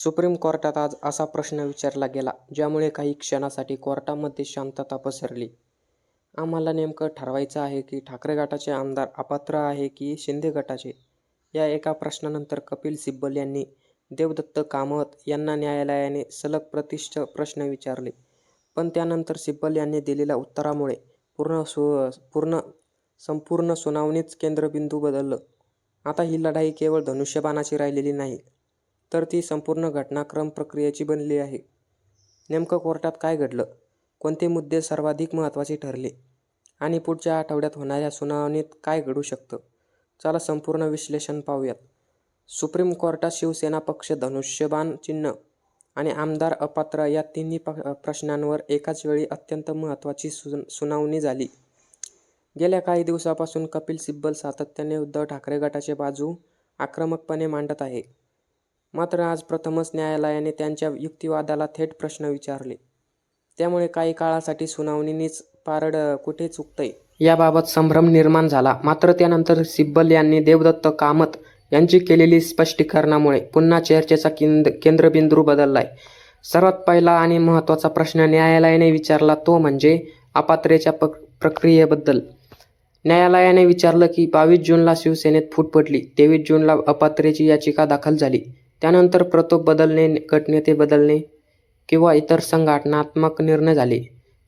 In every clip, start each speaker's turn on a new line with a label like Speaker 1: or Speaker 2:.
Speaker 1: Supreme कोर्टात आज असा प्रश्न विचारला गेला, ज्यामुळे काही क्षणासाठी कोर्टामध्ये शांतता पसरली. आम्हाला नेमकं ठरवायचं आहे की ठाकरे गटाचे आमदार अपात्र आहे की शिंदे गटाचे? या एका प्रश्नानंतर कपिल सिब्बल यांनी देवदत्त कामत यांना न्यायालयाने सलग प्रतिष्ठ प्रश्न विचारले. पण त्यानंतर सिब्बल यांनी दिलेल्या उत्तरामुळे संपूर्ण सुनावणीच केंद्रबिंदू बदललं. आता ही लढाई केवळ धनुष्यबाणाची राहिलेली नाही, तर ती संपूर्ण घटनाक्रम प्रक्रियेची बनली आहे. नेमकं कोर्टात काय घडलं, कोणते मुद्दे सर्वाधिक महत्त्वाचे ठरले आणि पुढच्या आठवड्यात होणाऱ्या सुनावणीत काय घडू शकतं, चला संपूर्ण विश्लेषण पाहूयात. सुप्रीम कोर्टात शिवसेना पक्ष, धनुष्यबाण चिन्ह आणि आमदार अपात्र या तिन्ही प्रश्नांवर एकाच वेळी अत्यंत महत्त्वाची सुनावणी झाली. गेल्या काही दिवसापासून कपिल सिब्बल सातत्याने उद्धव ठाकरे गटाची बाजू आक्रमकपणे मांडत आहे. मात्र आज प्रथमच न्यायालयाने त्यांच्या युक्तिवादाला थेट प्रश्न विचारले. त्यामुळे काही काळासाठी सुनावणीनीच पारड कुठे चुकतंय याबाबत संभ्रम निर्माण झाला. मात्र त्यानंतर सिब्बल यांनी देवदत्त कामत यांची केलेली स्पष्टीकरणामुळे पुन्हा चर्चेचा केंद्रबिंदू बदललाय. सर्वात पहिला आणि महत्त्वाचा प्रश्न न्यायालयाने विचारला तो म्हणजे अपात्रेच्या प्रक्रियेबद्दल. न्यायालयाने विचारलं की 22 जूनला शिवसेनेत फूट पडली, 23 जूनला अपात्रेची याचिका दाखल झाली. त्यानंतर प्रतोप बदलणे, गटनेते बदलणे किंवा इतर संघटनात्मक निर्णय झाले.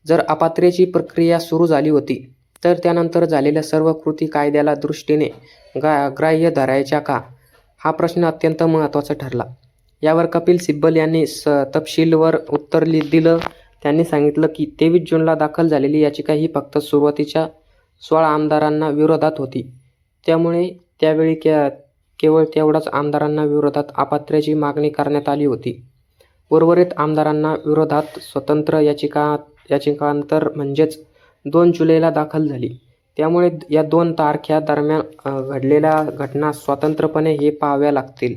Speaker 1: जर अपात्रेची प्रक्रिया सुरू झाली होती, तर त्यानंतर झालेल्या सर्व कृती कायद्याला दृष्टीने ग्राह्य धरायच्या का? हा प्रश्न अत्यंत महत्त्वाचा ठरला. यावर कपिल सिब्बल यांनी तपशीलवार उत्तर दिलं. त्यांनी सांगितलं की 23 जूनला दाखल झालेली याचिका ही फक्त सुरुवातीच्या 16 आमदारांना विरोधात होती. त्यामुळे त्यावेळी केवळ तेवढ्याच आमदारांना विरोधात अपात्रेची मागणी करण्यात आली होती. उर्वरित आमदारांना विरोधात स्वतंत्र याचिकांतर म्हणजेच 2 जुलैला दाखल झाली. त्यामुळे या 2 तारख्या दरम्यान घडलेल्या घटना स्वतंत्रपणे हे पाहाव्या लागतील.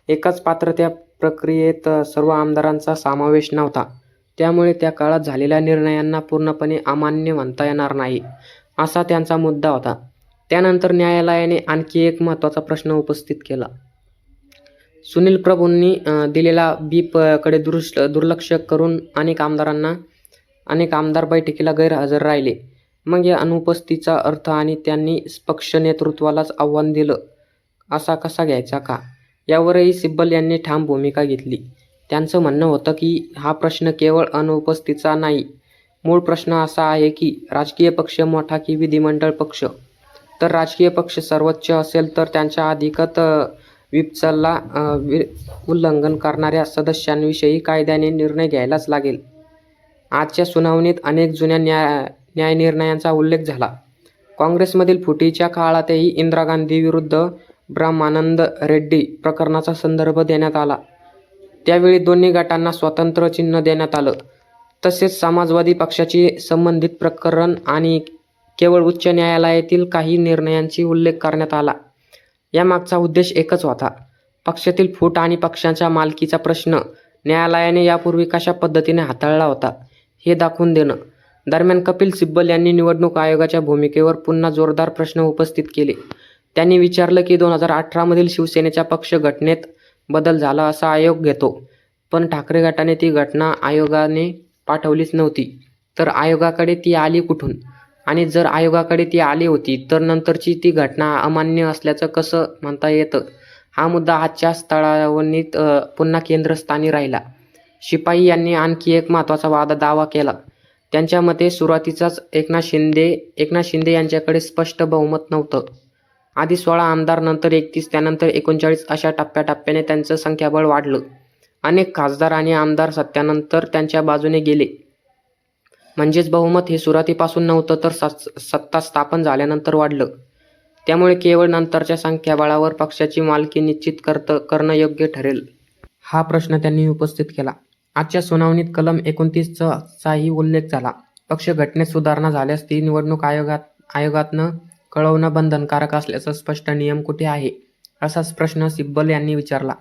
Speaker 1: एकाच पात्रता प्रक्रियेत सर्व आमदारांचा समावेश नव्हता. त्यामुळे त्या काळात झालेल्या निर्णयांना पूर्णपणे अमान्य म्हणता येणार नाही, असा त्यांचा मुद्दा होता. त्यानंतर न्यायालयाने आणखी एक महत्त्वाचा प्रश्न उपस्थित केला. सुनील प्रभूंनी दिलेला कडे दुर्लक्ष करून अनेक आमदार बैठकीला गैरहजर राहिले. मग या अनुपस्थितीचा अर्थ आणि त्यांनी पक्ष नेतृत्वालाच आव्हान दिलं असा कसा घ्यायचा का? यावरही सिब्बल यांनी ठाम भूमिका घेतली. त्यांचं म्हणणं होतं की हा प्रश्न केवळ अनुपस्थितीचा नाही. मूळ प्रश्न असा आहे की राजकीय पक्ष मोठा की विधिमंडळ पक्ष? तर राजकीय पक्ष सर्वोच्च असेल तर त्यांच्या अधिकृत व्हिपचं उल्लंघन करणाऱ्या सदस्यांविषयी कायद्याने निर्णय घ्यायलाच लागेल. आजच्या सुनावणीत अनेक जुन्या न्यायनिर्णयांचा उल्लेख झाला. काँग्रेसमधील फुटीच्या काळातही इंदिरा गांधी विरुद्ध ब्रह्मानंद रेड्डी प्रकरणाचा संदर्भ देण्यात आला. त्यावेळी दोन्ही गटांना स्वतंत्र चिन्ह देण्यात आलं. तसेच समाजवादी पक्षाची संबंधित प्रकरण आणि केवळ उच्च न्यायालयातील काही निर्णयांची उल्लेख करण्यात आला. यामागचा उद्देश एकच होता, पक्षातील फूट आणि पक्षाच्या मालकीचा प्रश्न न्यायालयाने यापूर्वी कशा पद्धतीने हाताळला होता हे दाखवून देणं. दरम्यान कपिल सिब्बल यांनी निवडणूक आयोगाच्या भूमिकेवर पुन्हा जोरदार प्रश्न उपस्थित केले. त्यांनी विचारलं की 2018 मधील शिवसेनेच्या पक्ष घटनेत बदल झाला असा आयोग घेतो, पण ठाकरे गटाने ती घटना आयोगाने पाठवलीच नव्हती, तर आयोगाकडे ती आली कुठून? आणि जर आयोगाकडे ती आली होती तर नंतरची ती घटना अमान्य असल्याचं कसं म्हणता येतं? हा मुद्दा आजच्या सुनावणीत पुन्हा केंद्रस्थानी राहिला. शिपाई यांनी आणखी एक महत्त्वाचा दावा केला. त्यांच्या मते सुरुवातीचाच एकनाथ शिंदे यांच्याकडे स्पष्ट बहुमत नव्हतं. आधी 16 आमदार, नंतर 31, त्यानंतर 39 अशा टप्प्याटप्प्याने त्यांचं संख्याबळ वाढलं. अनेक खासदार आणि आमदार सत्यानंतर त्यांच्या बाजूने गेले. म्हणजेच बहुमत हे सुरुवातीपासून नव्हतं, तर सत्ता स्थापन झाल्यानंतर वाढलं. त्यामुळे केवळ नंतरच्या संख्याबळावर पक्षाची मालकी निश्चित करणं योग्य ठरेल, हा प्रश्न त्यांनी उपस्थित केला. आजच्या सुनावणीत कलम 29चाही उल्लेख झाला. पक्ष घटनेत सुधारणा झाल्यास ती निवडणूक आयोगातनं कळवणं बंधनकारक असल्याचा स्पष्ट नियम कुठे आहे, असाच प्रश्न सिब्बल यांनी विचारला.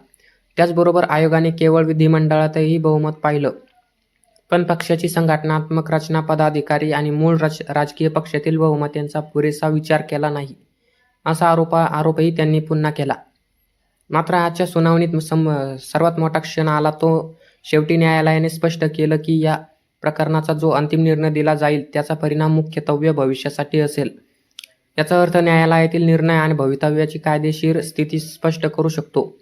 Speaker 1: त्याचबरोबर आयोगाने केवळ विधिमंडळातही बहुमत पाहिलं, पण पक्षाची संघटनात्मक रचना, पदाधिकारी आणि मूळ राजकीय पक्षातील बहुमत यांचा पुरेसा विचार केला नाही, असा आरोपही त्यांनी पुन्हा केला. मात्र आजच्या सुनावणीत सर्वात मोठा क्षण आला तो शेवटी न्यायालयाने स्पष्ट केलं की या प्रकरणाचा जो अंतिम निर्णय दिला जाईल त्याचा परिणाम मुख्यत्वे भविष्यासाठी असेल. याचा अर्थ न्यायालयातील निर्णय आणि भवितव्याची कायदेशीर स्थिती स्पष्ट करू शकतो,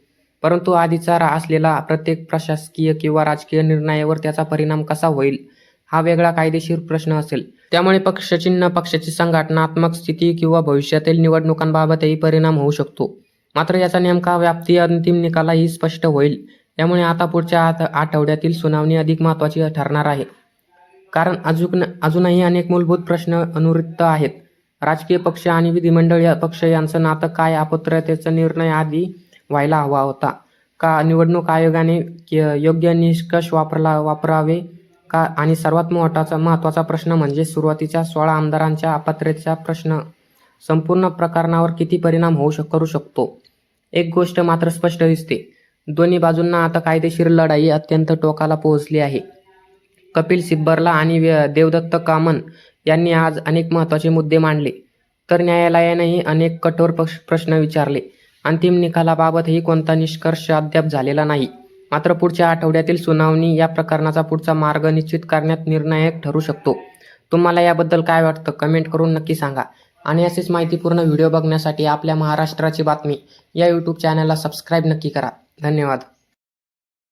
Speaker 1: परंतु आधीचा असलेला प्रत्येक प्रशासकीय किंवा राजकीय निर्णयावर त्याचा परिणाम कसा होईल हा वेगळा कायदेशीर प्रश्न असेल. त्यामुळे पक्षचिन्ह, पक्षाची संघटनात्मक स्थिती किंवा भविष्यातील निवडणुकांबाबतही परिणाम होऊ शकतो. मात्र याचा नेमका व्याप्ती अंतिम निकालाही स्पष्ट होईल. त्यामुळे आता पुढच्या आठवड्यातील सुनावणी अधिक महत्त्वाची ठरणार आहे, कारण अजूनही अनेक मूलभूत प्रश्न अनुत्तरित आहेत. राजकीय पक्ष आणि विधिमंडळ पक्ष यांचं नातं काय? अपात्रतेचा निर्णय आधी व्हायला हवा होता का? निवडणूक आयोगाने योग्य निष्कर्ष वापरावे का? आणि सर्वात महत्त्वाचा प्रश्न म्हणजे सुरुवातीच्या 16 आमदारांच्या अपात्रतेचा प्रश्न संपूर्ण प्रकरणावर किती परिणाम करू शकतो. एक गोष्ट मात्र स्पष्ट दिसते, दोन्ही बाजूंना आता कायदेशीर लढाई अत्यंत टोकाला पोहोचली आहे. कपिल सिब्बल आणि देवदत्त कामन यांनी आज अनेक महत्त्वाचे मुद्दे मांडले, तर न्यायालयानेही अनेक कठोर प्रश्न विचारले. अंतिम निकालाबाबतही कोणता निष्कर्ष अद्याप झालेला नाही. मात्र पुढच्या आठवड्यातील सुनावणी या प्रकरणाचा पुढचा मार्ग निश्चित करण्यात निर्णायक ठरू शकतो. तुम्हाला याबद्दल काय वाटतं? कमेंट करून नक्की सांगा. आणि असेच माहितीपूर्ण व्हिडिओ बघण्यासाठी आपल्या महाराष्ट्राची बातमी या यूट्यूब चॅनलला सबस्क्राईब नक्की करा. धन्यवाद.